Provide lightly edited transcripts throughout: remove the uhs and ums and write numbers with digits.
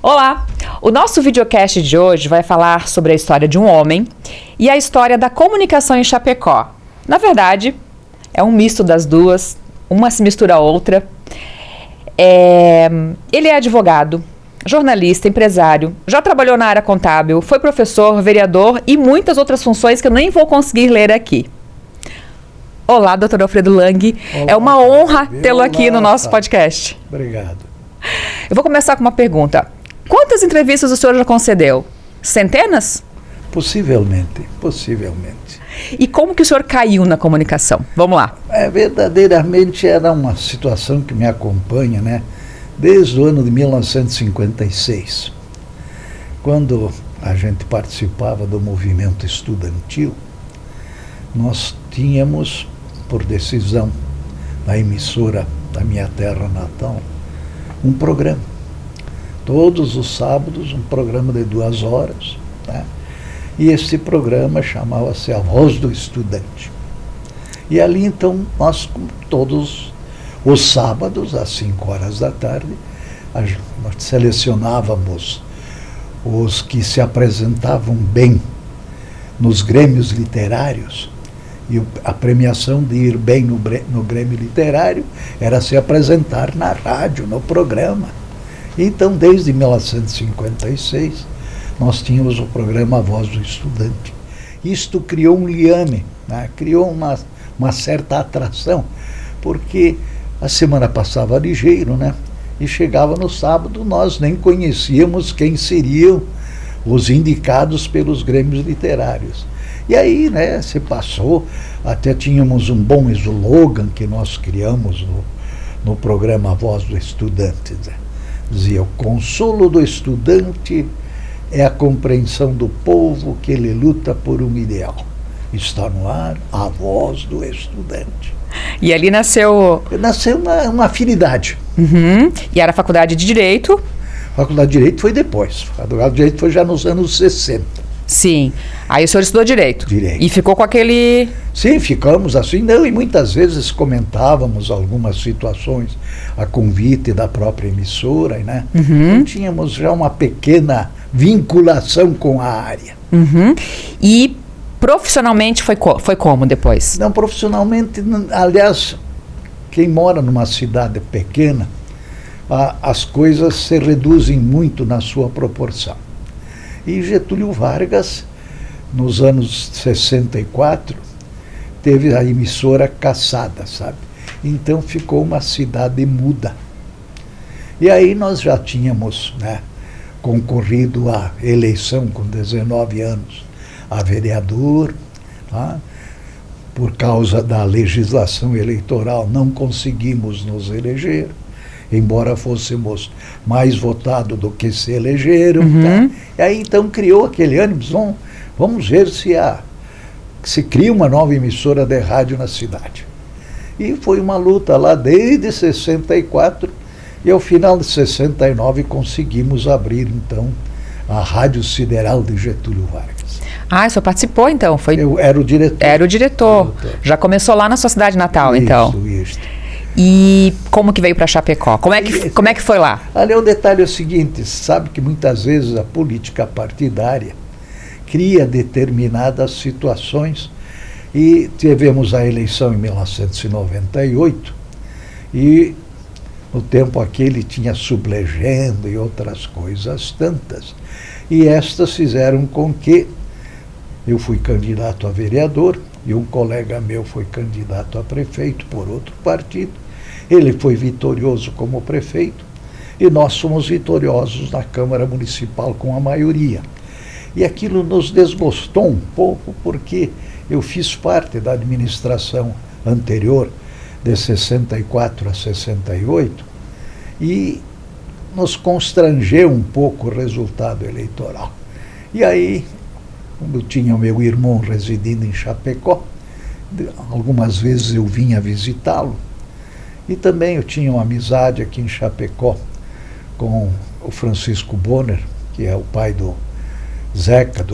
Olá! O nosso videocast de hoje vai falar sobre a história de um homem e a história da comunicação em Chapecó. Na verdade, é um misto das duas, uma se mistura a outra. Ele é advogado, jornalista, empresário, já trabalhou na área contábil, foi professor, vereador e muitas outras funções que eu nem vou conseguir ler aqui. Olá, Dr. Alfredo Lang. Olá, é uma honra tê-lo aqui no nosso podcast. Obrigado. Eu vou começar com uma pergunta. Quantas entrevistas o senhor já concedeu? Centenas? Possivelmente. E como que o senhor caiu na comunicação? Vamos lá. Verdadeiramente era uma situação que me acompanha, né? Desde o ano de 1956, quando a gente participava do movimento estudantil, nós tínhamos, por decisão da emissora da minha terra natal, um programa. Todos os sábados, um programa de 2 horas, né? E esse programa chamava-se A Voz do Estudante. E ali, então, nós, todos os sábados, às 5 horas da tarde, nós selecionávamos os que se apresentavam bem nos grêmios literários. E a premiação de ir bem no grêmio literário era se apresentar na rádio, no programa. Então, desde 1956, nós tínhamos o programa A Voz do Estudante. Isto criou um liame, né? Criou uma certa atração, porque a semana passava ligeiro, né? E chegava no sábado, nós nem conhecíamos quem seriam os indicados pelos grêmios literários. E aí, né, se passou, até tínhamos um bom slogan que nós criamos no programa A Voz do Estudante, né? Dizia: o consolo do estudante é a compreensão do povo que ele luta por um ideal. Está no ar a voz do estudante. E ali nasceu... Nasceu uma afinidade. Uhum. E era a faculdade de Direito? A faculdade de Direito foi depois. A faculdade de Direito foi já nos anos 60. Sim. Aí o senhor estudou Direito? Direito. E ficou com aquele... Sim, ficamos assim, não, e muitas vezes comentávamos algumas situações a convite da própria emissora, né? Uhum. Então, tínhamos já uma pequena vinculação com a área. Uhum. E profissionalmente foi como depois? Não, profissionalmente, aliás, quem mora numa cidade pequena, as coisas se reduzem muito na sua proporção. E Getúlio Vargas, nos anos 64, teve a emissora cassada, sabe? Então ficou uma cidade muda. E aí nós já tínhamos, né, concorrido à eleição com 19 anos a vereador, tá? Por causa da legislação eleitoral não conseguimos nos eleger, embora fôssemos mais votados do que se elegeram. Uhum. Tá? E aí então criou aquele ânimo, vamos ver se cria uma nova emissora de rádio na cidade. E foi uma luta lá desde 64, e ao final de 69 conseguimos abrir então a Rádio Sideral de Getúlio Vargas. Ah, o senhor participou então? Eu era o diretor. Era o diretor. Já começou lá na sua cidade natal, então? Isso. E como que veio para Chapecó? Como é que foi lá? Ali o detalhe é o seguinte, sabe que muitas vezes a política partidária cria determinadas situações, e tivemos a eleição em 1998, e no tempo aquele tinha sublegenda e outras coisas tantas, e estas fizeram com que eu fui candidato a vereador, e um colega meu foi candidato a prefeito por outro partido. Ele foi vitorioso como prefeito e nós fomos vitoriosos na Câmara Municipal com a maioria. E aquilo nos desgostou um pouco, porque eu fiz parte da administração anterior, de 64 a 68, e nos constrangeu um pouco o resultado eleitoral. E aí, quando eu tinha o meu irmão residindo em Chapecó, algumas vezes eu vinha visitá-lo, e também eu tinha uma amizade aqui em Chapecó com o Francisco Bonner, que é o pai do Zeca,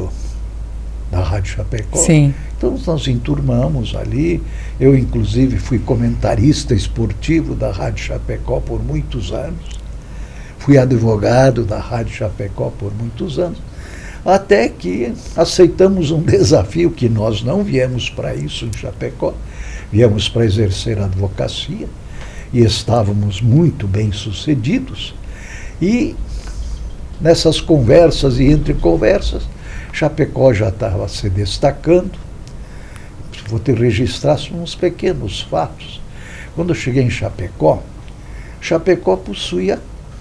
da Rádio Chapecó. Sim. Então nós enturmamos ali, eu inclusive fui comentarista esportivo da Rádio Chapecó por muitos anos, fui advogado da Rádio Chapecó por muitos anos, até que aceitamos um desafio que nós não viemos para isso em Chapecó, viemos para exercer a advocacia e estávamos muito bem sucedidos. E nessas conversas e entre conversas, Chapecó já estava se destacando. Vou te registrar uns pequenos fatos. Quando eu cheguei em Chapecó, Chapecó possuía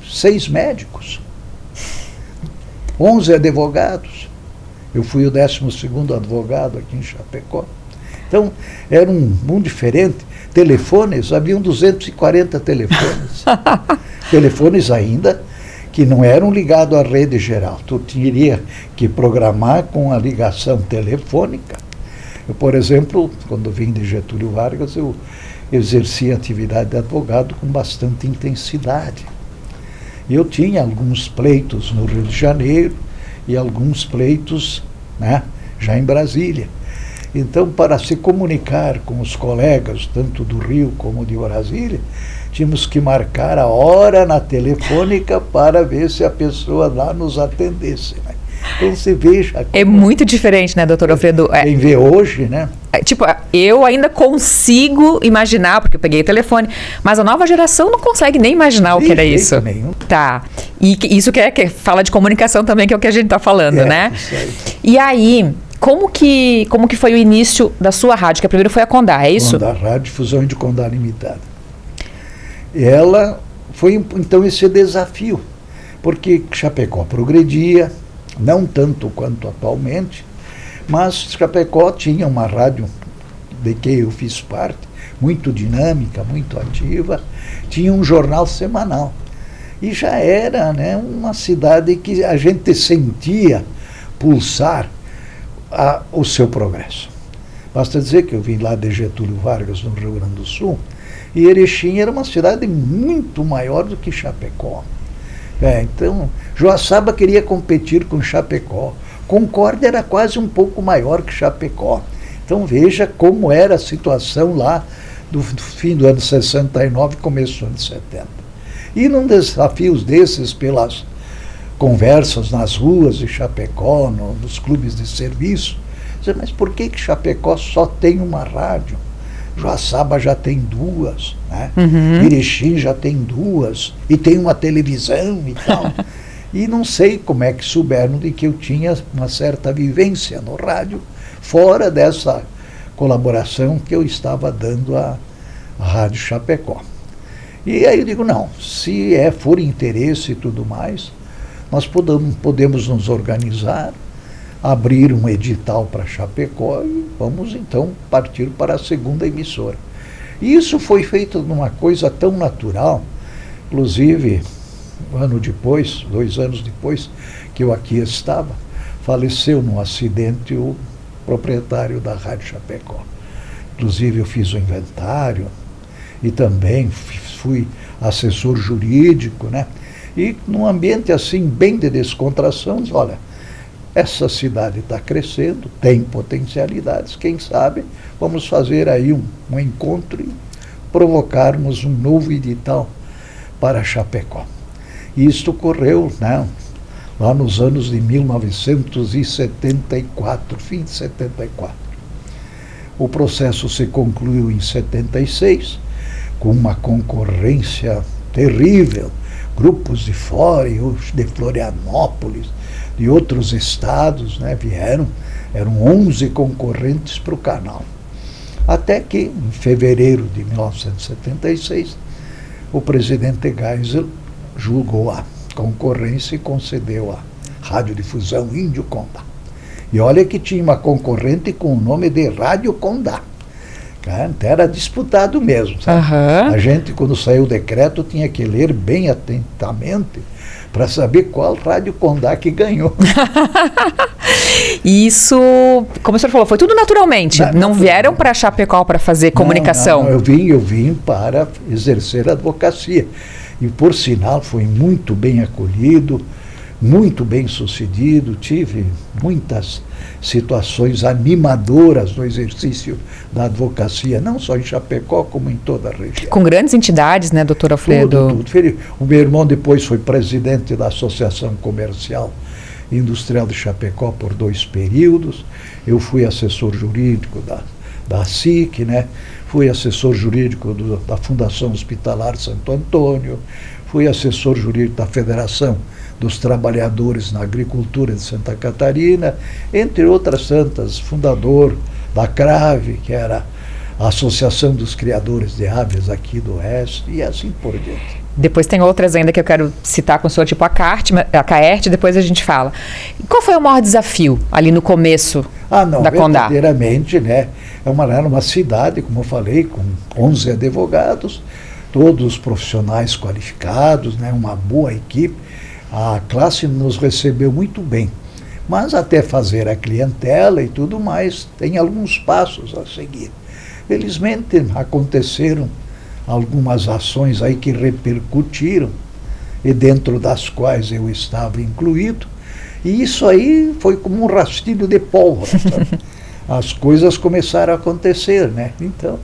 6 médicos, 11 advogados. Eu fui o 12º advogado aqui em Chapecó. Então, era um mundo diferente. Telefones, haviam 240 telefones. Telefones ainda que não eram ligados à rede geral. Tu teria que programar com a ligação telefônica. Eu, por exemplo, quando vim de Getúlio Vargas, eu exercia a atividade de advogado com bastante intensidade. E eu tinha alguns pleitos no Rio de Janeiro e alguns pleitos, né, já em Brasília. Então, para se comunicar com os colegas, tanto do Rio como de Brasília, tínhamos que marcar a hora na telefônica para ver se a pessoa lá nos atendesse, né? Então você veja... É muito diferente, né, doutor Alfredo? Quem vê hoje, né? Tipo, eu ainda consigo imaginar, porque eu peguei o telefone, mas a nova geração não consegue nem imaginar o que era isso. Nenhum. Tá. E isso que fala de comunicação também, que é o que a gente está falando, né? Isso aí. E aí, como que foi o início da sua rádio? Que primeiro foi a Condá, é isso? Condá Rádio Fusão de Condá Limitada. Ela foi, então, esse desafio, porque Chapecó progredia, não tanto quanto atualmente, mas Chapecó tinha uma rádio de que eu fiz parte, muito dinâmica, muito ativa, tinha um jornal semanal. E já era, né, uma cidade que a gente sentia pulsar o seu progresso. Basta dizer que eu vim lá de Getúlio Vargas, no Rio Grande do Sul, e Erechim era uma cidade muito maior do que Chapecó. Então, Joaçaba queria competir com Chapecó. Concórdia era quase um pouco maior que Chapecó. Então, veja como era a situação lá do fim do ano 69 e começo do ano 70. E num desafios desses, pelas conversas nas ruas de Chapecó, nos clubes de serviço, mas por que Chapecó só tem uma rádio? Joaçaba já tem 2, né? Erechim já tem 2, e tem uma televisão e tal. E não sei como é que souberam de que eu tinha uma certa vivência no rádio, fora dessa colaboração que eu estava dando à Rádio Chapecó. E aí eu digo, não, se for interesse e tudo mais, nós podemos nos organizar, abrir um edital para Chapecó e vamos então partir para a segunda emissora. E isso foi feito numa coisa tão natural, inclusive 2 anos depois que eu aqui estava, faleceu num acidente o proprietário da Rádio Chapecó. Inclusive eu fiz o inventário e também fui assessor jurídico, né? E num ambiente assim bem de descontração, diz, olha, essa cidade está crescendo, tem potencialidades, quem sabe vamos fazer aí um encontro e provocarmos um novo edital para Chapecó. E isto ocorreu, né, lá nos anos de 1974, fim de 74. O processo se concluiu em 76, com uma concorrência terrível, grupos de fora e os de Florianópolis, de outros estados, né, vieram, eram 11 concorrentes para o canal. Até que, em fevereiro de 1976, o presidente Geisel julgou a concorrência e concedeu a Radiodifusão Índio Condá. E olha que tinha uma concorrente com o nome de Rádio Condá. Então era disputado mesmo, sabe? A gente, quando saiu o decreto, tinha que ler bem atentamente para saber qual Rádio Condá que ganhou. Isso, como o senhor falou, foi tudo naturalmente. Não vieram para Chapecó para fazer comunicação? Não, eu vim para exercer a advocacia. E, por sinal, foi muito bem acolhido. muito bem sucedido, tive muitas situações animadoras no exercício da advocacia, não só em Chapecó, como em toda a região. Com grandes entidades, né, doutor Alfredo? Tudo. O meu irmão depois foi presidente da Associação Comercial e Industrial de Chapecó por 2 períodos. Eu fui assessor jurídico da SIC, né? Fui assessor jurídico da Fundação Hospitalar Santo Antônio, fui assessor jurídico da Federação dos Trabalhadores na Agricultura de Santa Catarina, entre outras tantas, fundador da CRAVE, que era a Associação dos Criadores de Aves aqui do Oeste, e assim por diante. Depois tem outras ainda que eu quero citar com o senhor, tipo a CAERT, depois a gente fala. E qual foi o maior desafio ali no começo da Condá? Verdadeiramente, né? Era uma cidade, como eu falei, com 11 advogados, todos profissionais qualificados, né? Uma boa equipe. A classe nos recebeu muito bem, mas até fazer a clientela e tudo mais, tem alguns passos a seguir. Felizmente aconteceram algumas ações aí que repercutiram, e dentro das quais eu estava incluído, e isso aí foi como um rastilho de pólvora. As coisas começaram a acontecer, né? Então,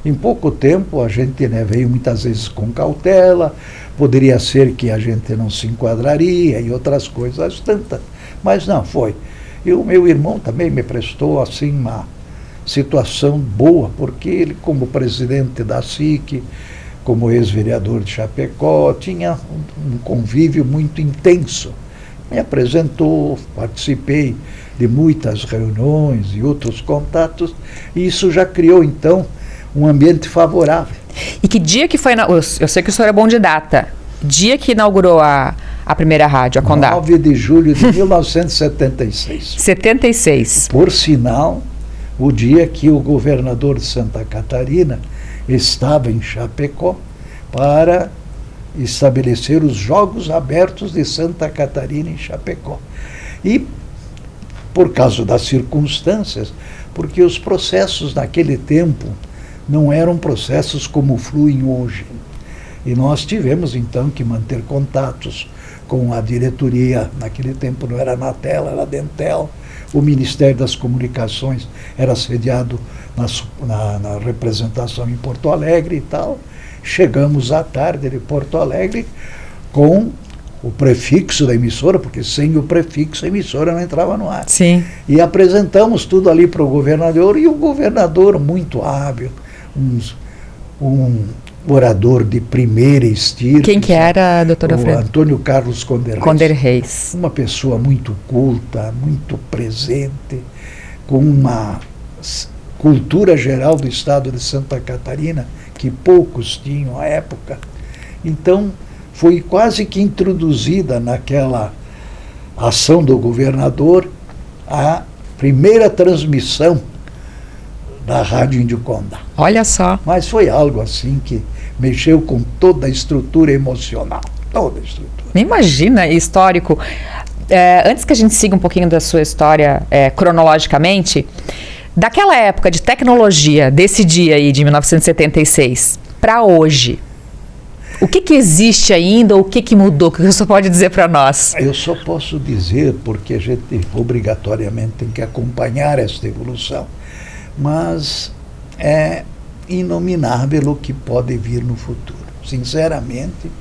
em pouco tempo a gente, né, veio muitas vezes com cautela, poderia ser que a gente não se enquadraria e outras coisas tantas, mas não foi. E o meu irmão também me prestou assim uma situação boa, porque ele, como presidente da SIC, como ex-vereador de Chapecó, tinha um convívio muito intenso. Me apresentou, participei de muitas reuniões e outros contatos, e isso já criou então um ambiente favorável. E que dia que foi, eu sei que o senhor é bom de data, dia que inaugurou a primeira rádio, a Condá? 9 de julho de 1976. 76. Por sinal, o dia que o governador de Santa Catarina estava em Chapecó para estabelecer os Jogos Abertos de Santa Catarina em Chapecó. E, por causa das circunstâncias, porque os processos naquele tempo não eram processos como fluem hoje. E nós tivemos, então, que manter contatos com a diretoria, naquele tempo não era Anatel, era Dentel, o Ministério das Comunicações era sediado na representação em Porto Alegre e tal. Chegamos à tarde de Porto Alegre com o prefixo da emissora, porque sem o prefixo a emissora não entrava no ar. Sim. E apresentamos tudo ali para o governador, e o governador, muito hábil, um orador de primeira estirpe. Quem que era, doutor Alfredo? Antônio Carlos Conder Reis. Uma pessoa muito culta, muito presente, com uma cultura geral do estado de Santa Catarina, que poucos tinham à época. Então, foi quase que introduzida naquela ação do governador a primeira transmissão da Rádio Índio Condá. Olha só. Mas foi algo assim que mexeu com toda a estrutura emocional. Toda a estrutura. Nem imagina, histórico. Antes que a gente siga um pouquinho da sua história cronologicamente, daquela época de tecnologia, desse dia aí de 1976, para hoje, o que existe ainda, ou o que mudou? O que você pode dizer para nós? Eu só posso dizer, porque a gente obrigatoriamente tem que acompanhar esta evolução, mas é inominável o que pode vir no futuro. Sinceramente,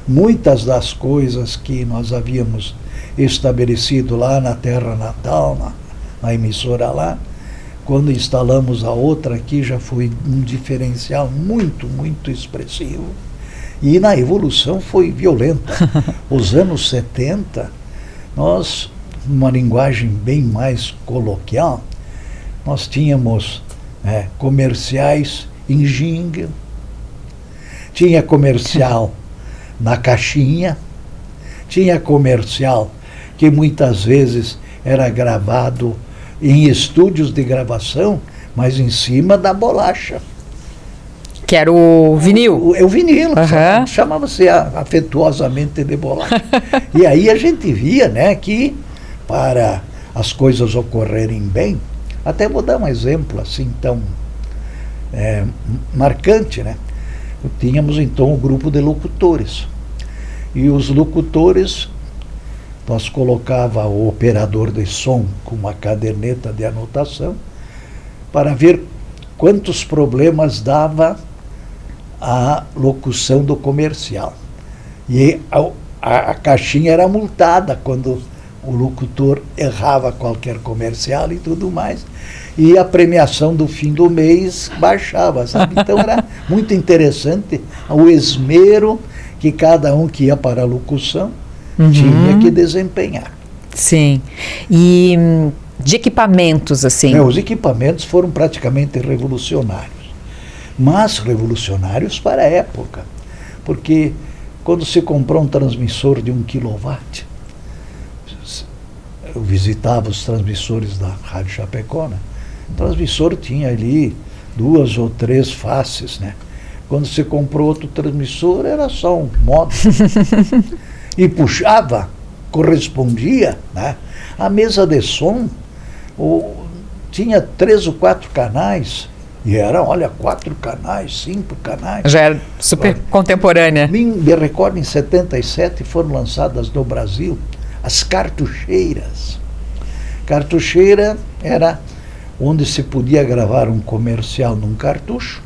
muitas das coisas que nós havíamos estabelecido lá na terra natal, na emissora lá, quando instalamos a outra aqui, já foi um diferencial muito, muito expressivo. E na evolução foi violenta. Os anos 70, nós, numa linguagem bem mais coloquial, nós tínhamos comerciais em jingle, tinha comercial na caixinha, tinha comercial que muitas vezes era gravado em estúdios de gravação, mas em cima da bolacha. Que era o vinil. O vinil, chamava-se afetuosamente de bolacha. E aí a gente via, né, que para as coisas ocorrerem bem, até vou dar um exemplo assim tão marcante, né? Tínhamos então um grupo de locutores. E os locutores nós colocava o operador de som com uma caderneta de anotação para ver quantos problemas dava a locução do comercial. E a caixinha era multada quando o locutor errava qualquer comercial e tudo mais. E a premiação do fim do mês baixava, sabe? Então era muito interessante o esmero que cada um que ia para a locução tinha que desempenhar. Sim. E de equipamentos, assim? Os equipamentos foram praticamente revolucionários. Mas revolucionários para a época. Porque quando se comprou um transmissor de 1 kW, eu visitava os transmissores da Rádio Chapecó, né? O transmissor tinha ali 2 ou 3 faces, né? Quando você comprou outro transmissor, era só um módulo. E puxava, correspondia, né? A mesa de som tinha 3 ou 4 canais, e era, olha, 4 canais, 5 canais. Já era super contemporânea. Me recordo, em 77 foram lançadas no Brasil as cartucheiras. Cartucheira era onde se podia gravar um comercial num cartucho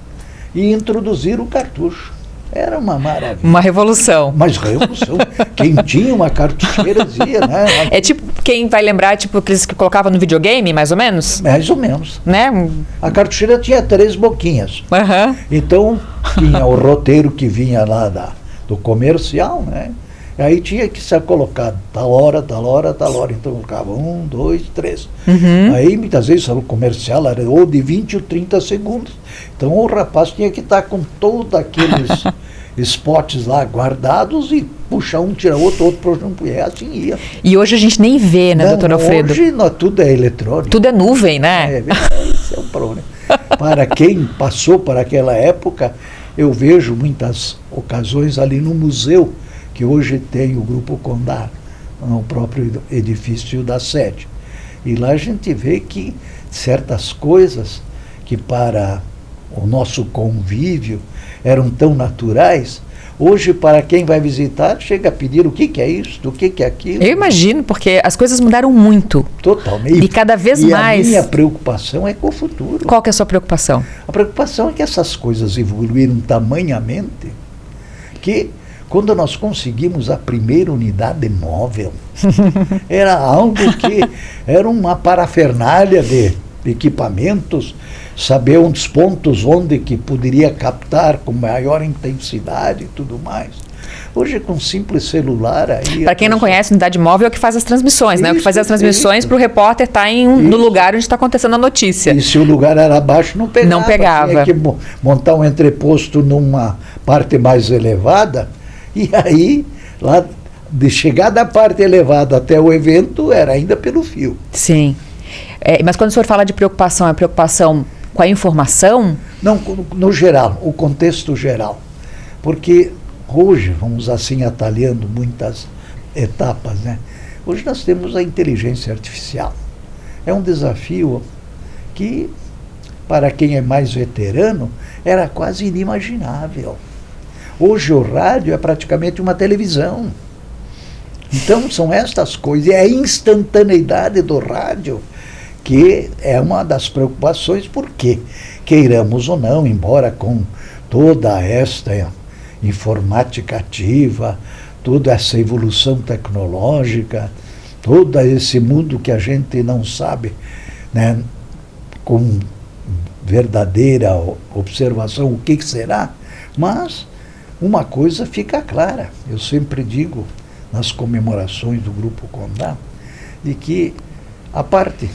e introduzir o cartucho. Era uma maravilha. Uma revolução. Mas revolução. Quem tinha uma cartucheira dizia, né? É tipo, quem vai lembrar, tipo, aqueles que colocava no videogame, mais ou menos? Mais ou menos. Né? A cartucheira tinha 3 boquinhas. Uhum. Então, tinha o roteiro que vinha lá do comercial, né? Aí tinha que ser colocado tal hora, tal hora, tal hora. Então colocava 1, 2, 3. Aí muitas vezes o comercial era ou de 20 ou 30 segundos. Então o rapaz tinha que estar com todos aqueles spots lá guardados e puxar um, tirar outro puxar um, e assim ia. E hoje a gente nem vê, né, doutor Alfredo? Hoje tudo é eletrônico. Tudo é nuvem, né? Esse é o problema. Para quem passou por aquela época, eu vejo muitas ocasiões ali no museu, que hoje tem o Grupo Condá, no próprio edifício da sede. E lá a gente vê que certas coisas que para o nosso convívio eram tão naturais, hoje para quem vai visitar chega a pedir o que é isso, o que é aquilo. Eu imagino, porque as coisas mudaram muito. Totalmente. E cada vez mais. A minha preocupação é com o futuro. Qual que é a sua preocupação? A preocupação é que essas coisas evoluíram tamanhamente que quando nós conseguimos a primeira unidade móvel, era algo que era uma parafernália de equipamentos, saber uns pontos onde que poderia captar com maior intensidade e tudo mais. Hoje, com simples celular... Para quem não conhece, unidade móvel é o que faz as transmissões, né? O que faz as transmissões para o repórter estar no lugar onde está acontecendo a notícia. E se o lugar era baixo, não pegava. Não pegava. Tinha que montar um entreposto numa parte mais elevada. E aí, lá, de chegar da parte elevada até o evento, era ainda pelo fio. Sim. Mas quando o senhor fala de preocupação, é preocupação com a informação? Não, no geral, o contexto geral. Porque hoje, vamos assim atalhando muitas etapas, né? Hoje nós temos a inteligência artificial. É um desafio que, para quem é mais veterano, era quase inimaginável. Hoje o rádio é praticamente uma televisão. Então são estas coisas. E a instantaneidade do rádio que é uma das preocupações, porque, queiramos ou não, embora com toda esta informática ativa, toda essa evolução tecnológica, todo esse mundo que a gente não sabe, né, com verdadeira observação o que será, mas uma coisa fica clara, eu sempre digo nas comemorações do Grupo Condá, de que a parte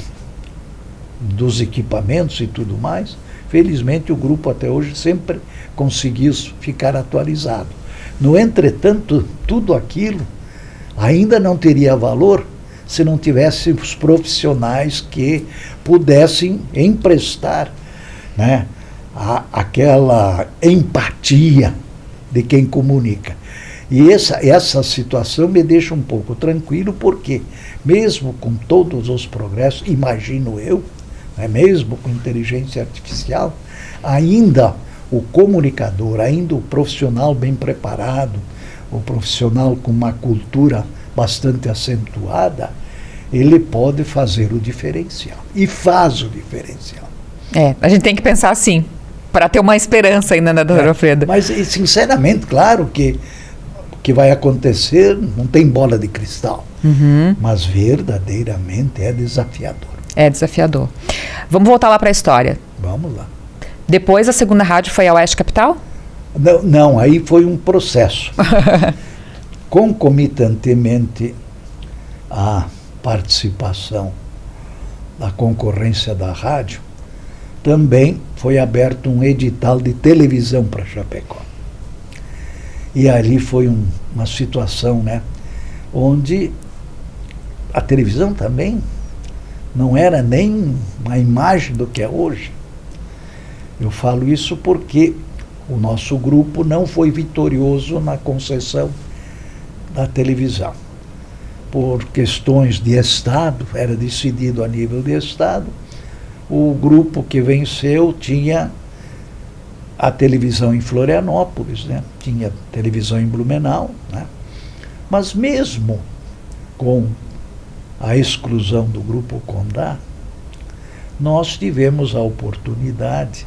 dos equipamentos e tudo mais, felizmente o grupo até hoje sempre conseguiu ficar atualizado. No entretanto, tudo aquilo ainda não teria valor se não tivesse os profissionais que pudessem emprestar, né, aquela empatia de quem comunica. E essa situação me deixa um pouco tranquilo, porque mesmo com todos os progressos, imagino eu, né, mesmo com inteligência artificial, ainda o comunicador, ainda o profissional bem preparado, o profissional com uma cultura bastante acentuada, ele pode fazer o diferencial. E faz o diferencial. A gente tem que pensar assim, para ter uma esperança ainda, né, doutor Alfredo? Mas, sinceramente, claro que vai acontecer, não tem bola de cristal. Mas verdadeiramente é desafiador. É desafiador. Vamos voltar lá para a história. Vamos lá. Depois a segunda rádio foi a Oeste Capital? Não, aí foi um processo. Concomitantemente à participação da concorrência da rádio, também foi aberto um edital de televisão para Chapecó. E ali foi uma situação, né, onde a televisão também não era nem uma imagem do que é hoje. Eu falo isso porque o nosso grupo não foi vitorioso na concessão da televisão. Por questões de Estado, era decidido a nível de Estado, o grupo que venceu tinha a televisão em Florianópolis, né? Tinha televisão em Blumenau, né? Mas mesmo com a exclusão do Grupo Condá, nós tivemos a oportunidade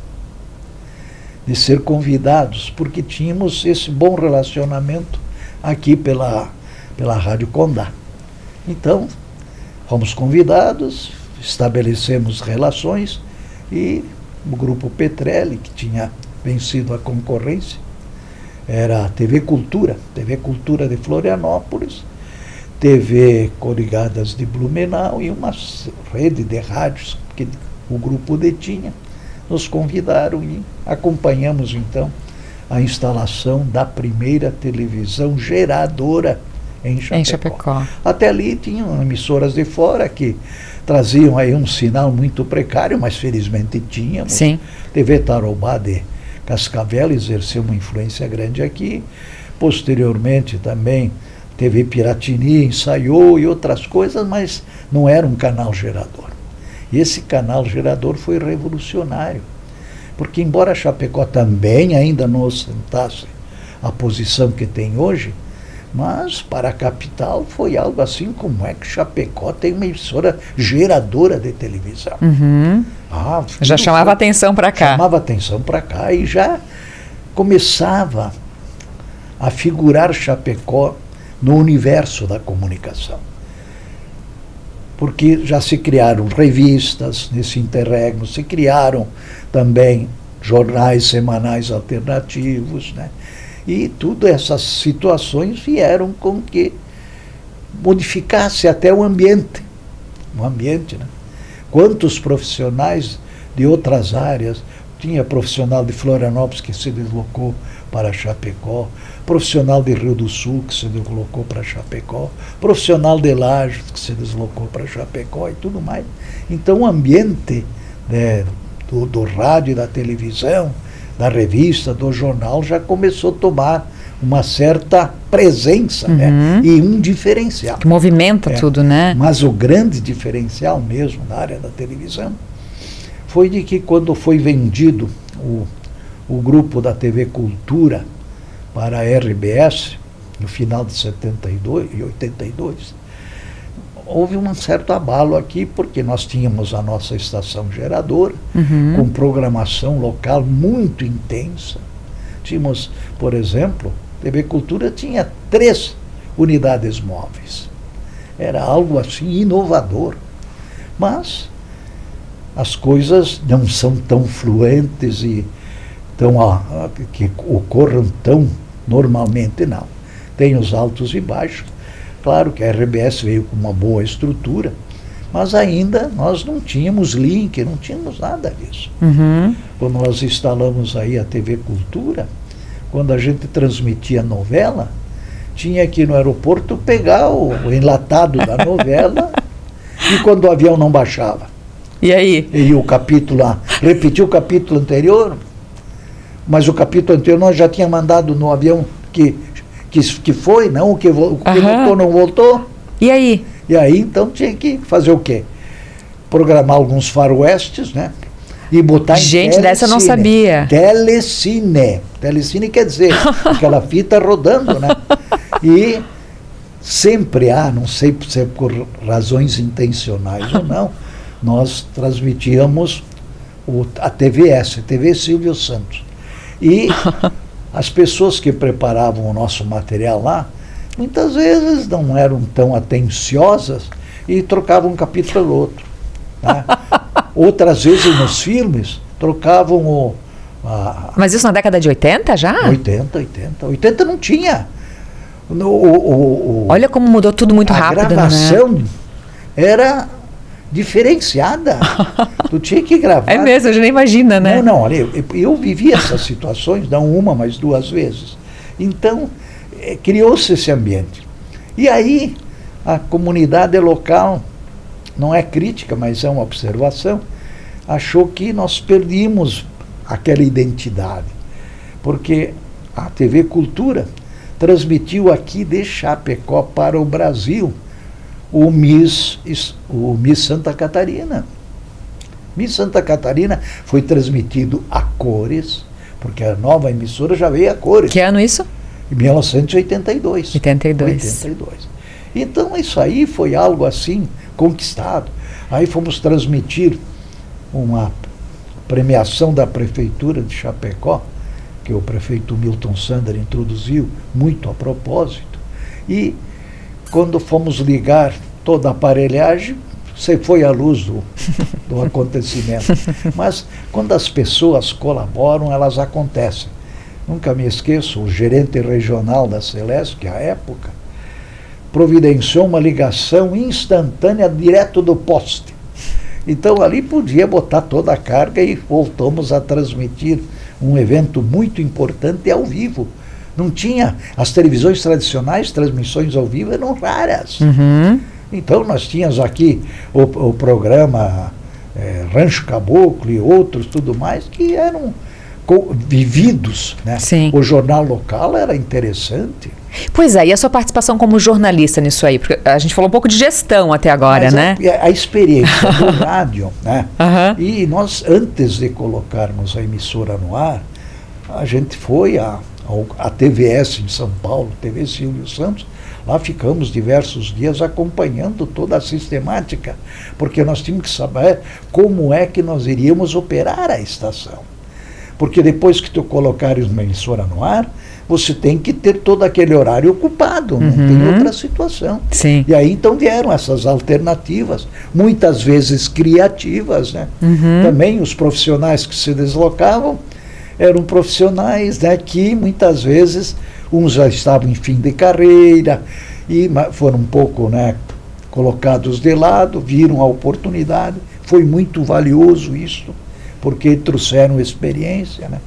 de ser convidados, porque tínhamos esse bom relacionamento aqui pela Rádio Condá. Então, fomos convidados, estabelecemos relações e o Grupo Petrelli, que tinha vencido a concorrência, era a TV Cultura de Florianópolis, TV Coligadas de Blumenau e uma rede de rádios que o grupo detinha. Nos convidaram e acompanhamos então a instalação da primeira televisão geradora em Chapecó. Até ali tinham emissoras de fora que traziam aí um sinal muito precário, mas felizmente tínhamos. Sim. TV Tarobá de Cascavel exerceu uma influência grande aqui. Posteriormente também TV Piratini ensaiou e outras coisas, mas não era um canal gerador. E esse canal gerador foi revolucionário, porque embora Chapecó também ainda não ostentasse a posição que tem hoje, mas para a capital foi algo assim, como é que Chapecó tem uma emissora geradora de televisão. Já chamava atenção para cá. Chamava atenção para cá e já começava a figurar Chapecó no universo da comunicação. Porque já se criaram revistas nesse interregno, se criaram também jornais semanais alternativos, né? E tudo essas situações vieram com que modificasse até o ambiente. Né? Quantos profissionais de outras áreas, tinha profissional de Florianópolis que se deslocou para Chapecó, profissional de Rio do Sul que se deslocou para Chapecó, profissional de Lages que se deslocou para Chapecó e tudo mais. Então o ambiente, né, do rádio e da televisão, da revista, do jornal, já começou a tomar uma certa presença, né? E um diferencial. Que movimenta tudo, né? Mas o grande diferencial mesmo na área da televisão foi de que quando foi vendido o grupo da TV Cultura para a RBS, no final de 72 e 82, houve um certo abalo aqui, porque nós tínhamos a nossa estação geradora, com programação local muito intensa. Tínhamos, por exemplo, TV Cultura tinha 3 unidades móveis. Era algo assim inovador. Mas as coisas não são tão fluentes e que ocorram tão normalmente, não. Tem os altos e baixos. Claro que a RBS veio com uma boa estrutura, mas ainda nós não tínhamos link, não tínhamos nada disso. Quando nós instalamos aí a TV Cultura, quando a gente transmitia novela, tinha que ir no aeroporto pegar o enlatado da novela e quando o avião não baixava. E aí? E o capítulo lá, repetiu o capítulo anterior, mas o capítulo anterior nós já tínhamos mandado no avião que foi, não, o que voltou não voltou. E aí? E aí, então, tinha que fazer o quê? Programar alguns faroestes, né? E botar em Gente, telecine. dessa eu não sabia. Telecine. Telecine quer dizer aquela fita rodando, né? E sempre há, não sei se é por razões intencionais ou não, nós transmitíamos a TVS, TV Silvio Santos. E as pessoas que preparavam o nosso material lá, muitas vezes não eram tão atenciosas e trocavam um capítulo pelo outro. Né? Outras vezes nos filmes trocavam Mas isso na década de 80 já? 80 não tinha. Olha como mudou tudo muito rápido. A gravação era diferenciada. Tu tinha que gravar. É mesmo, a gente nem imagina, né? Não, olha, eu vivi essas situações, não uma, mas 2 vezes. Então, criou-se esse ambiente. E aí, a comunidade local, não é crítica, mas é uma observação, achou que nós perdimos aquela identidade. Porque a TV Cultura transmitiu aqui de Chapecó para o Brasil o Miss Santa Catarina. Miss Santa Catarina foi transmitido a cores, porque a nova emissora já veio a cores. Que ano isso? Em 1982. 82. Então isso aí foi algo assim conquistado. Aí fomos transmitir uma premiação da Prefeitura de Chapecó, que o prefeito Milton Sander introduziu muito a propósito, e quando fomos ligar toda a aparelhagem, você foi à luz do acontecimento. Mas quando as pessoas colaboram, elas acontecem. Nunca me esqueço, o gerente regional da Celesc, à época, providenciou uma ligação instantânea direto do poste. Então ali podia botar toda a carga e voltamos a transmitir um evento muito importante ao vivo. Não tinha, as televisões tradicionais, transmissões ao vivo eram raras. Uhum. Então nós tínhamos aqui o programa Rancho Caboclo e outros, tudo mais, que eram vividos, né? Sim. O jornal local era interessante. Pois é, e a sua participação como jornalista nisso aí? Porque a gente falou um pouco de gestão até agora, né? A experiência do rádio, né? Uhum. E nós, antes de colocarmos a emissora no ar, a gente foi à TVS em São Paulo, TV Silvio Santos. Lá ficamos diversos dias acompanhando toda a sistemática, porque nós tínhamos que saber como é que nós iríamos operar a estação. Porque depois que tu colocares uma emissora no ar, você tem que ter todo aquele horário ocupado, não tem outra situação. Sim. E aí então vieram essas alternativas, muitas vezes criativas, né? Também os profissionais que se deslocavam eram profissionais, né, que muitas vezes uns já estavam em fim de carreira e foram um pouco, né, colocados de lado, viram a oportunidade. Foi muito valioso isso, porque trouxeram experiência, né?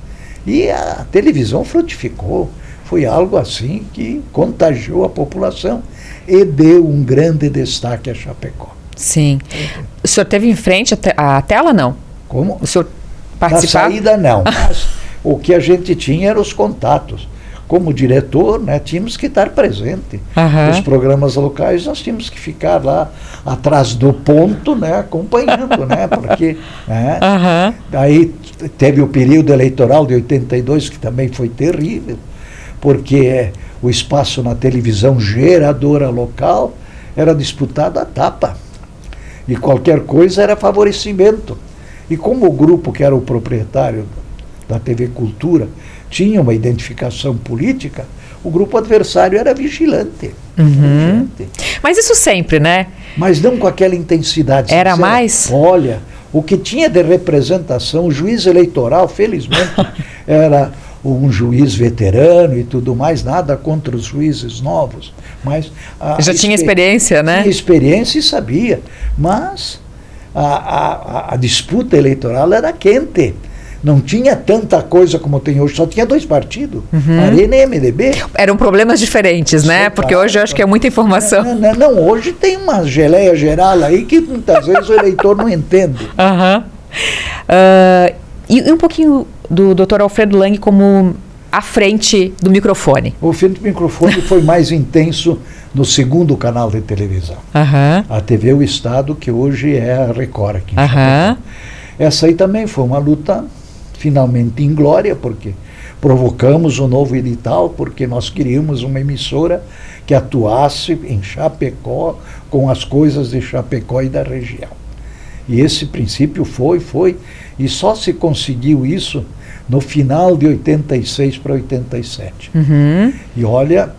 E a televisão frutificou, foi algo assim que contagiou a população e deu um grande destaque a Chapecó. Sim. O senhor teve em frente a tela, não? Como? O senhor participava? Na saída não, mas o que a gente tinha eram os contatos. Como diretor, né, tínhamos que estar presente. Nos programas locais nós tínhamos que ficar lá atrás do ponto, né, acompanhando, né, porque daí teve o período eleitoral de 82, que também foi terrível, porque o espaço na televisão geradora local era disputado a tapa, e qualquer coisa era favorecimento. E como o grupo que era o proprietário da TV Cultura tinha uma identificação política, o grupo adversário era vigilante. Mas isso sempre, né? Mas não com aquela intensidade. Era mais? Olha, o que tinha de representação, o juiz eleitoral, felizmente, era um juiz veterano e tudo mais, nada contra os juízes novos. Mas já tinha experiência, né? Tinha experiência e sabia. Mas a disputa eleitoral era quente. Não tinha tanta coisa como tem hoje, só tinha 2 partidos, Arena e MDB. Eram problemas diferentes, né? Porque hoje eu acho que é muita informação. Não, hoje tem uma geleia geral aí que muitas vezes o eleitor não entende. E um pouquinho do Dr. Alfredo Lang como à frente do microfone. O frente do microfone foi mais intenso no 2º canal de televisão. A TV O Estado, que hoje é a Record aqui em Chapecó. Essa aí também foi uma luta finalmente inglória, porque provocamos um novo edital porque nós queríamos uma emissora que atuasse em Chapecó com as coisas de Chapecó e da região. E esse princípio foi, e só se conseguiu isso no final de 86 para 87. E olha,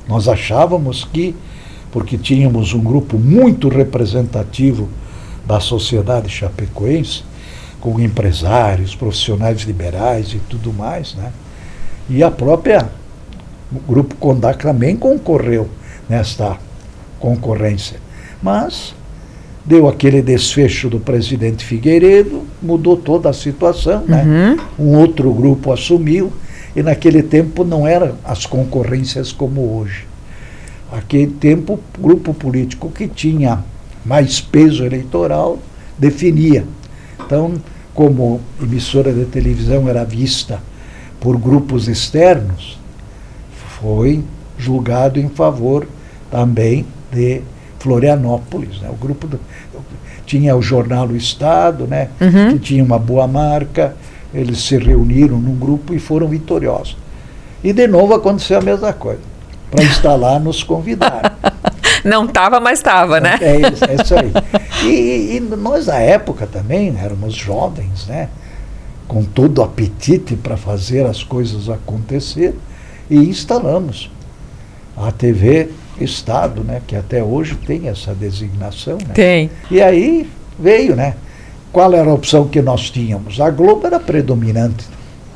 nós achávamos que, porque tínhamos um grupo muito representativo da sociedade chapecoense, com empresários, profissionais liberais e tudo mais, né? E o Grupo Kodak também concorreu nesta concorrência. Mas deu aquele desfecho do presidente Figueiredo, mudou toda a situação, né? Um outro grupo assumiu, e naquele tempo não eram as concorrências como hoje. Naquele tempo, o grupo político que tinha mais peso eleitoral definia. Então, como emissora de televisão era vista por grupos externos, foi julgado em favor também de Florianópolis, né? O grupo tinha o jornal O Estado, né? Que tinha uma boa marca, eles se reuniram num grupo e foram vitoriosos. E de novo aconteceu a mesma coisa. Para instalar, nos convidaram. Não estava, mas estava, né? É isso aí. E nós, na época, também éramos jovens, né? Com todo o apetite para fazer as coisas acontecer, e instalamos a TV Estado, né? Que até hoje tem essa designação, né? Tem. E aí veio, né? Qual era a opção que nós tínhamos? A Globo era predominante,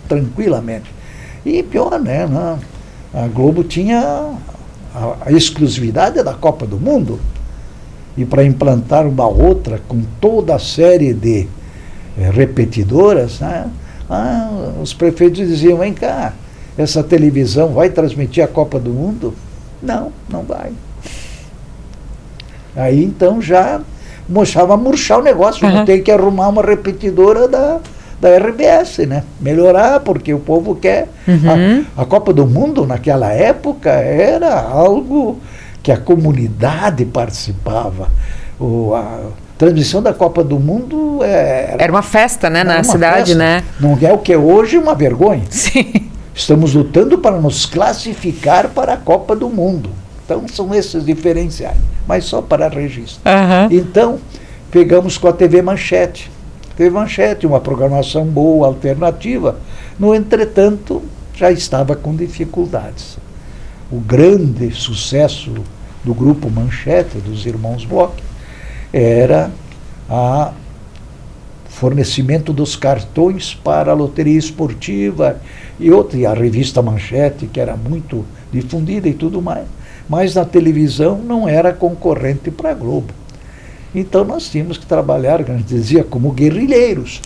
tranquilamente. E pior, né? A Globo tinha a exclusividade da Copa do Mundo, e para implantar uma outra com toda a série de repetidoras, né? Os prefeitos diziam: vem cá, essa televisão vai transmitir a Copa do Mundo? Não, não vai. Aí então já mostrava murchar o negócio, tem que arrumar uma repetidora da RBS, né? Melhorar, porque o povo quer. A Copa do Mundo, naquela época, era algo que a comunidade participava. A transmissão da Copa do Mundo era uma festa, né, na cidade, festa, né? Não é o que é hoje uma vergonha. Sim. Estamos lutando para nos classificar para a Copa do Mundo. Então, são esses diferenciais, mas só para registro. Então, pegamos com a TV Manchete. TV Manchete, uma programação boa, alternativa. No entretanto, já estava com dificuldades. O grande sucesso do grupo Manchete, dos irmãos Bock, era o fornecimento dos cartões para a loteria esportiva e a revista Manchete, que era muito difundida e tudo mais. Mas na televisão não era concorrente para a Globo. Então nós tínhamos que trabalhar, a gente dizia, como guerrilheiros.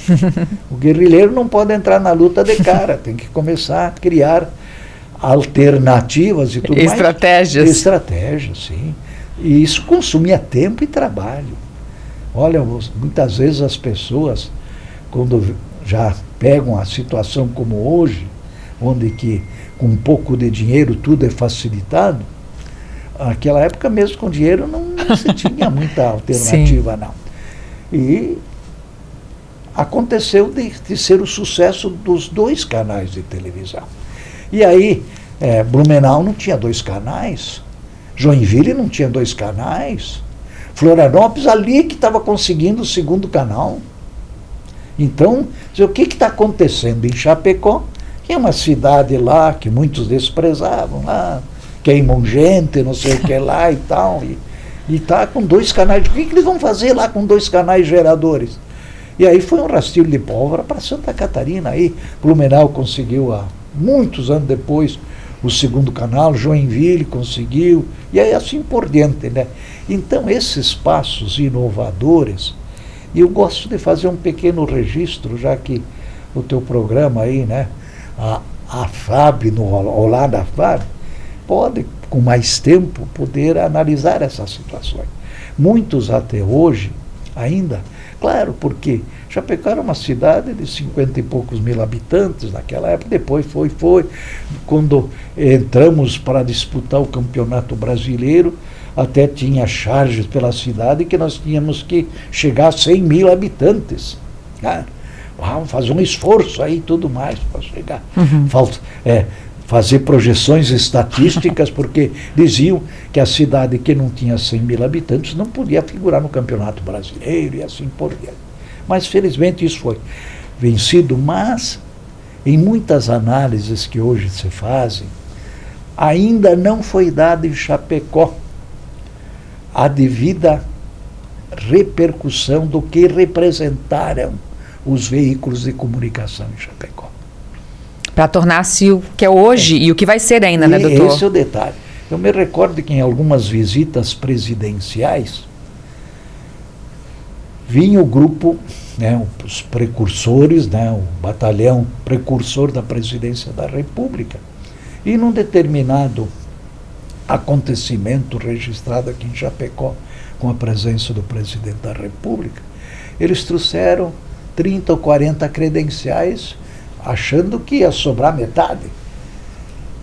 O guerrilheiro não pode entrar na luta de cara, tem que começar a criar alternativas e tudo Estratégias. mais. Estratégias, sim. E isso consumia tempo e trabalho. Olha, muitas vezes as pessoas, quando já pegam a situação como hoje, onde que com um pouco de dinheiro tudo é facilitado, naquela época mesmo com dinheiro não se tinha muita alternativa, não. E aconteceu de ser o sucesso dos 2 canais de televisão. E aí, Blumenau não tinha 2 canais, Joinville não tinha 2 canais, Florianópolis ali que estava conseguindo o 2º canal. Então, o que está acontecendo em Chapecó, que é uma cidade lá que muitos desprezavam, lá queimam gente, não sei o que lá e tal, e está com 2 canais. O que eles vão fazer lá com 2 canais geradores? E aí foi um rastilho de pólvora para Santa Catarina. Aí Blumenau conseguiu, muitos anos depois, o 2º canal, Joinville conseguiu, e aí assim por diante, né? Então esses passos inovadores, e eu gosto de fazer um pequeno registro, já que o teu programa aí, né, a FAB, no Olá da FAB, pode, com mais tempo, poder analisar essas situações. Muitos até hoje, ainda, claro, porque Chapecó era uma cidade de 50 e poucos mil habitantes naquela época, depois foi. Quando entramos para disputar o Campeonato Brasileiro, até tinha charges pela cidade que nós tínhamos que chegar a 100 mil habitantes. Né? vamos fazer um esforço aí e tudo mais para chegar. Fazer projeções estatísticas, porque diziam que a cidade que não tinha 100 mil habitantes não podia figurar no Campeonato Brasileiro e assim por diante. Mas felizmente isso foi vencido, mas em muitas análises que hoje se fazem, ainda não foi dada em Chapecó a devida repercussão do que representaram os veículos de comunicação em Chapecó. Para tornar-se o que é hoje e o que vai ser ainda, né, doutor? Esse é o detalhe. Eu me recordo que em algumas visitas presidenciais vinha o grupo, né, os precursores, né, o batalhão precursor da presidência da República. E num determinado acontecimento registrado aqui em Chapecó, com a presença do presidente da República, eles trouxeram 30 ou 40 credenciais, achando que ia sobrar metade.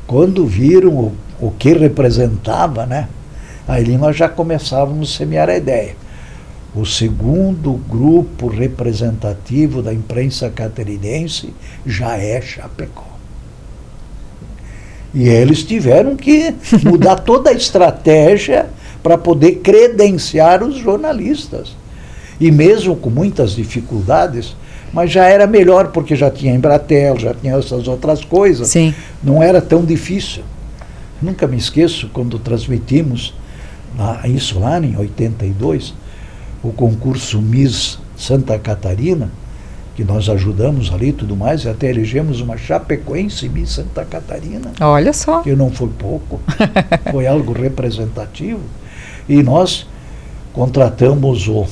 Quando viram o que representava, né, aí nós já começávamos a semear a ideia. O segundo grupo representativo da imprensa catarinense já é Chapecó. E eles tiveram que mudar toda a estratégia para poder credenciar os jornalistas. E mesmo com muitas dificuldades, mas já era melhor, porque já tinha Embratel, já tinha essas outras coisas. Sim. Não era tão difícil. Nunca me esqueço, quando transmitimos isso lá em 82, o concurso Miss Santa Catarina, que nós ajudamos ali e tudo mais, e até elegemos uma chapecoense Miss Santa Catarina. Olha só. Que não foi pouco, foi algo representativo. E nós contratamos o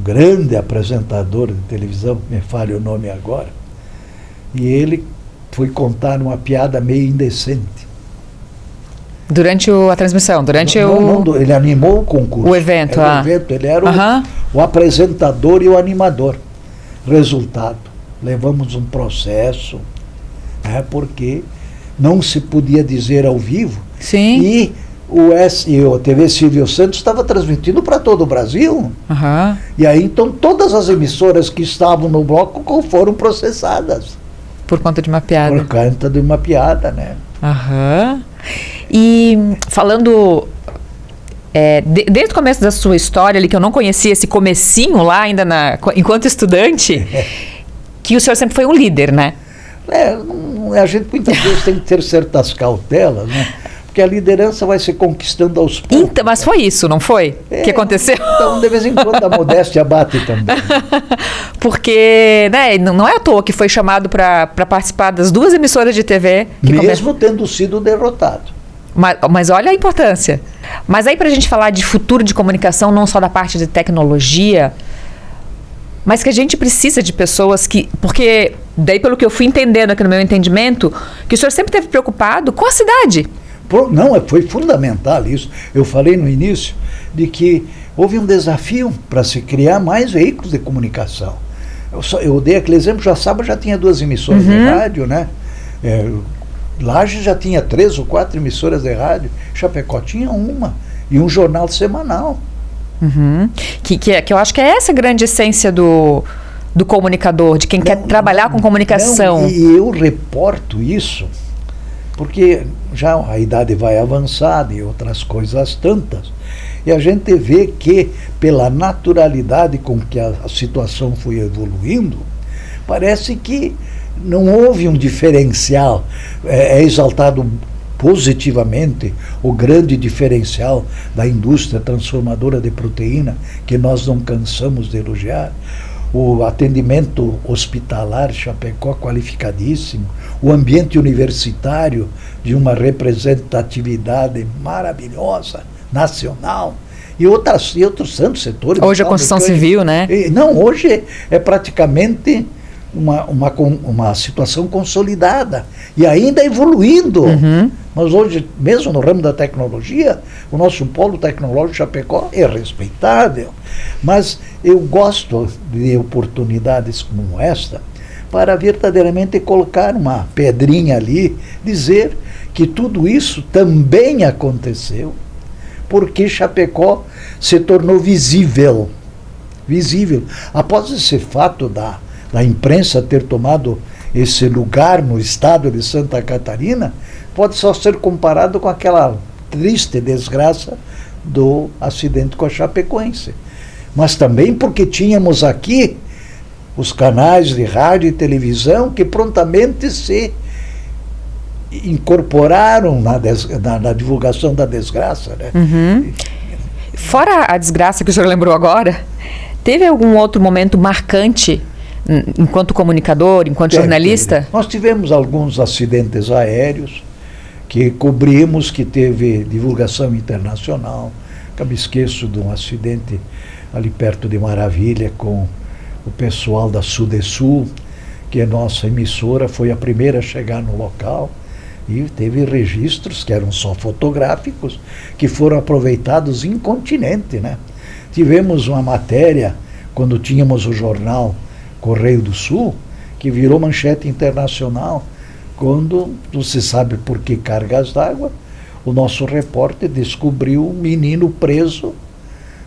grande apresentador de televisão, me falha o nome agora, e ele foi contar uma piada meio indecente. Durante a transmissão, ele animou o concurso. O evento, ele era o apresentador e o animador. Resultado, levamos um processo, porque não se podia dizer ao vivo. Sim. E a TV Silvio Santos estava transmitindo para todo o Brasil. E aí, então, todas as emissoras que estavam no bloco foram processadas. Por conta de uma piada. Por conta de uma piada, né? E falando, desde o começo da sua história ali, que eu não conhecia esse comecinho lá ainda enquanto estudante, que o senhor sempre foi um líder, né? A gente muitas vezes tem que ter certas cautelas, né? Porque a liderança vai se conquistando aos poucos. Então, mas foi isso, não foi? Que aconteceu? Então, de vez em quando, a modéstia bate também. Porque, né, não é à toa que foi chamado para participar das 2 emissoras de TV. Mesmo tendo sido derrotado. Mas olha a importância. Mas aí, para a gente falar de futuro de comunicação, não só da parte de tecnologia, mas que a gente precisa de pessoas que... Porque, daí pelo que eu fui entendendo aqui no meu entendimento, que o senhor sempre esteve preocupado com a cidade. Não, foi fundamental isso. Eu falei no início de que houve um desafio para se criar mais veículos de comunicação. Eu dei aquele exemplo, Joaçaba já tinha 2 emissoras de rádio, né? Lages já tinha 3 ou 4 emissoras de rádio, Chapecó tinha uma, e um jornal semanal. Que eu acho que é essa a grande essência do comunicador, de quem quer trabalhar com comunicação. E eu reporto isso, porque já a idade vai avançada e outras coisas tantas, e a gente vê que, pela naturalidade com que a situação foi evoluindo, parece que não houve um diferencial. É exaltado positivamente o grande diferencial da indústria transformadora de proteína, que nós não cansamos de elogiar, o atendimento hospitalar Chapecó qualificadíssimo, o ambiente universitário de uma representatividade maravilhosa, nacional, e outros tantos setores. Hoje a construção civil, né? Não, hoje é praticamente uma situação consolidada e ainda evoluindo. Mas hoje, mesmo no ramo da tecnologia, o nosso polo tecnológico Chapecó é respeitável. Mas eu gosto de oportunidades como esta para verdadeiramente colocar uma pedrinha ali, dizer que tudo isso também aconteceu porque Chapecó se tornou visível. visível. Após esse fato da imprensa ter tomado esse lugar no estado de Santa Catarina, pode só ser comparado com aquela triste desgraça do acidente com a Chapecoense. Mas também porque tínhamos aqui os canais de rádio e televisão que prontamente se incorporaram na divulgação da desgraça, né? Uhum. Fora a desgraça que o senhor lembrou agora, teve algum outro momento marcante enquanto comunicador, enquanto jornalista? Nós tivemos alguns acidentes aéreos que cobrimos, que teve divulgação internacional. Eu me esqueço de um acidente ali perto de Maravilha com o pessoal da Sudesul, que a nossa emissora foi a primeira a chegar no local. E teve registros que eram só fotográficos, que foram aproveitados incontinenti, né? Tivemos uma matéria, quando tínhamos o jornal Correio do Sul, que virou manchete internacional, quando, não se sabe por que cargas d'água, o nosso repórter descobriu um menino preso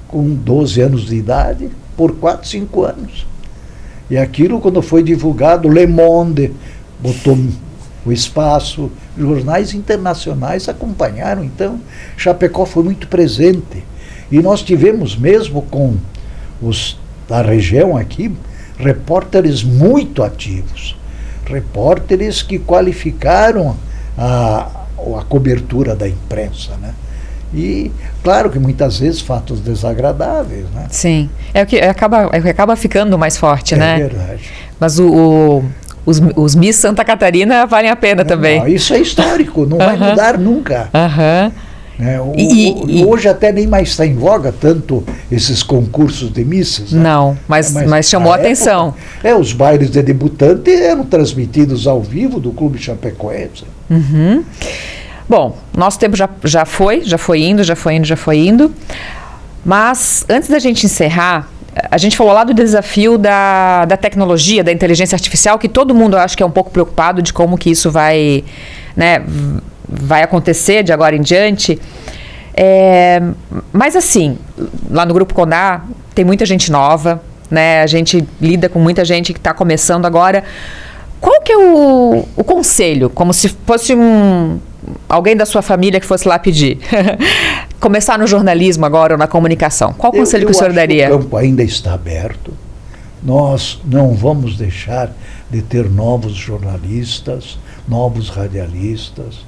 com 12 anos de idade por 4, 5 anos. E aquilo, quando foi divulgado, Le Monde botou o Espaço, jornais internacionais acompanharam. Então, Chapecó foi muito presente. E nós tivemos mesmo com os da região aqui, repórteres muito ativos. Repórteres que qualificaram a cobertura da imprensa, né? E, claro que muitas vezes fatos desagradáveis, né? Sim, é o que acaba ficando mais forte, né? É verdade. Mas os Miss Santa Catarina valem a pena também. Não, isso é histórico, não vai mudar nunca. Hoje até nem mais está em voga tanto esses concursos de misses. Né? Não, mas chamou a atenção. Os bailes de debutante eram transmitidos ao vivo do Clube Chapecoense. Uhum. Bom, nosso tempo já foi indo. Mas antes da gente encerrar, a gente falou lá do desafio da tecnologia, da inteligência artificial, que todo mundo acho que é um pouco preocupado de como que isso vai acontecer de agora em diante. Mas assim, lá no Grupo Condá tem muita gente nova, né? A gente lida com muita gente que está começando agora. Qual que é o conselho, como se fosse alguém da sua família que fosse lá pedir? Começar no jornalismo agora ou na comunicação. Qual conselho que o senhor daria? O campo ainda está aberto. Nós não vamos deixar de ter novos jornalistas, novos radialistas,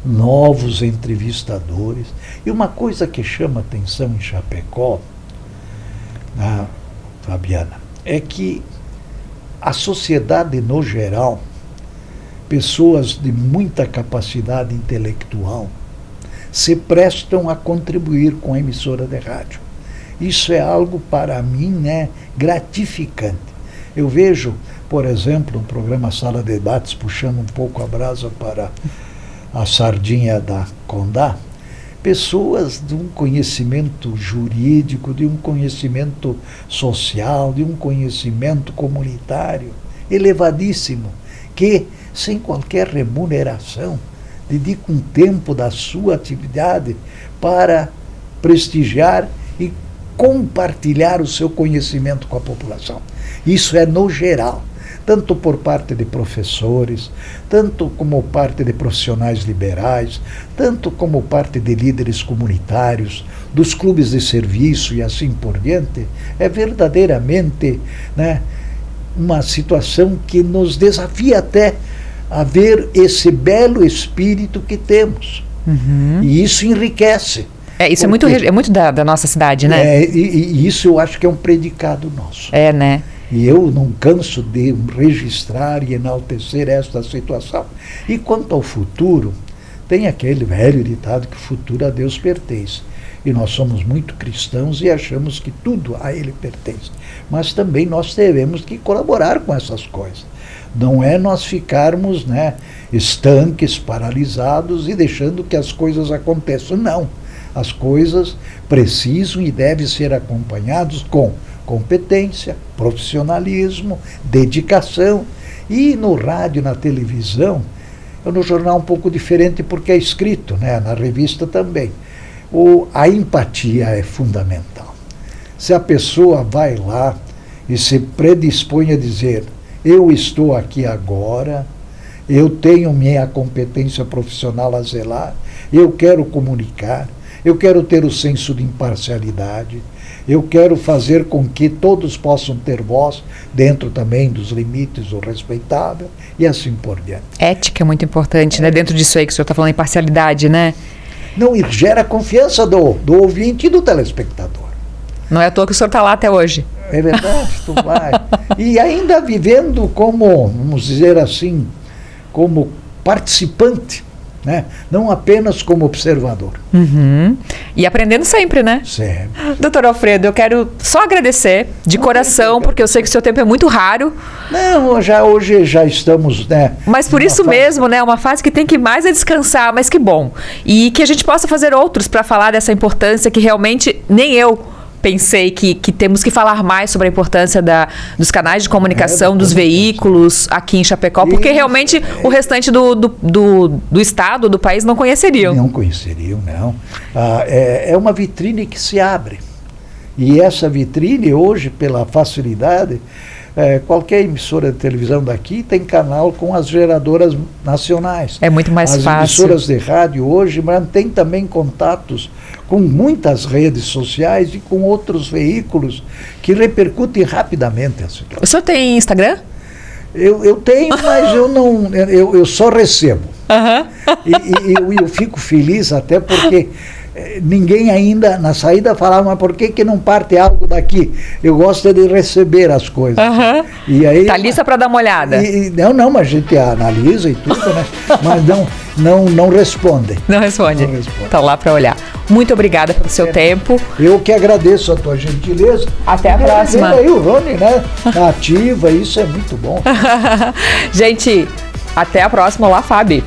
novos entrevistadores. E uma coisa que chama atenção em Chapecó, Fabiana, é que a sociedade no geral, pessoas de muita capacidade intelectual, se prestam a contribuir com a emissora de rádio. Isso é algo, para mim, gratificante. Eu vejo, por exemplo, um programa Sala de Debates, puxando um pouco a brasa para a sardinha da Condá, pessoas de um conhecimento jurídico, de um conhecimento social, de um conhecimento comunitário elevadíssimo, que, sem qualquer remuneração, dedica um tempo da sua atividade para prestigiar e compartilhar o seu conhecimento com a população. Isso é no geral, tanto por parte de professores, tanto como parte de profissionais liberais, tanto como parte de líderes comunitários, dos clubes de serviço e assim por diante. É verdadeiramente uma situação que nos desafia até a ver esse belo espírito que temos. Uhum. E isso enriquece. Isso é muito da nossa cidade, né? E isso eu acho que é um predicado nosso. Né? E eu não canso de registrar e enaltecer esta situação. E quanto ao futuro, tem aquele velho ditado que o futuro a Deus pertence. E nós somos muito cristãos e achamos que tudo a Ele pertence. Mas também nós devemos que colaborar com essas coisas. Não é nós ficarmos estanques, paralisados e deixando que as coisas aconteçam. Não. As coisas precisam e devem ser acompanhadas com competência, profissionalismo, dedicação. E no rádio, na televisão, no jornal um pouco diferente porque é escrito, na revista também. A empatia é fundamental. Se a pessoa vai lá e se predispõe a dizer, eu estou aqui agora, eu tenho minha competência profissional a zelar, eu quero comunicar, eu quero ter o senso de imparcialidade, eu quero fazer com que todos possam ter voz, dentro também dos limites do respeitável, e assim por diante. Ética é muito importante, né? Dentro disso aí que o senhor está falando, imparcialidade, né? Não, e gera confiança do ouvinte e do telespectador. Não é à toa que o senhor está lá até hoje. É verdade, tu vai. E ainda vivendo como, vamos dizer assim, como participante, né? Não apenas como observador. Uhum. E aprendendo sempre, né? Sempre. Doutor Alfredo, eu quero só agradecer de coração, porque eu sei que o seu tempo é muito raro. Não, hoje já estamos, né? Mas por isso mesmo, né? Uma fase que tem que mais é descansar, mas que bom. E que a gente possa fazer outros para falar dessa importância que realmente nem eu pensei que temos que falar mais sobre a importância dos canais de comunicação, dos veículos aqui em Chapecó, porque realmente o restante do estado, do país, não conheceriam. Não conheceriam, não. É uma vitrine que se abre. E essa vitrine, hoje, pela facilidade, qualquer emissora de televisão daqui tem canal com as geradoras nacionais. É muito mais fácil. As emissoras de rádio hoje mantêm também contatos com muitas redes sociais e com outros veículos que repercutem rapidamente a situação. O senhor tem Instagram? Eu tenho, mas eu só recebo. Uhum. E eu fico feliz até porque ninguém ainda na saída falava, mas por que não parte algo daqui? Eu gosto de receber as coisas. Uhum. E aí, tá lista para dar uma olhada? Não, mas a gente analisa e tudo, né? Mas não responde. Não responde. Tá lá para olhar. Muito obrigada pelo seu tempo. Eu que agradeço a tua gentileza. Até a próxima. Aí o Rony, né? Ativa, isso é muito bom. Gente, até a próxima. Olá, Fábio.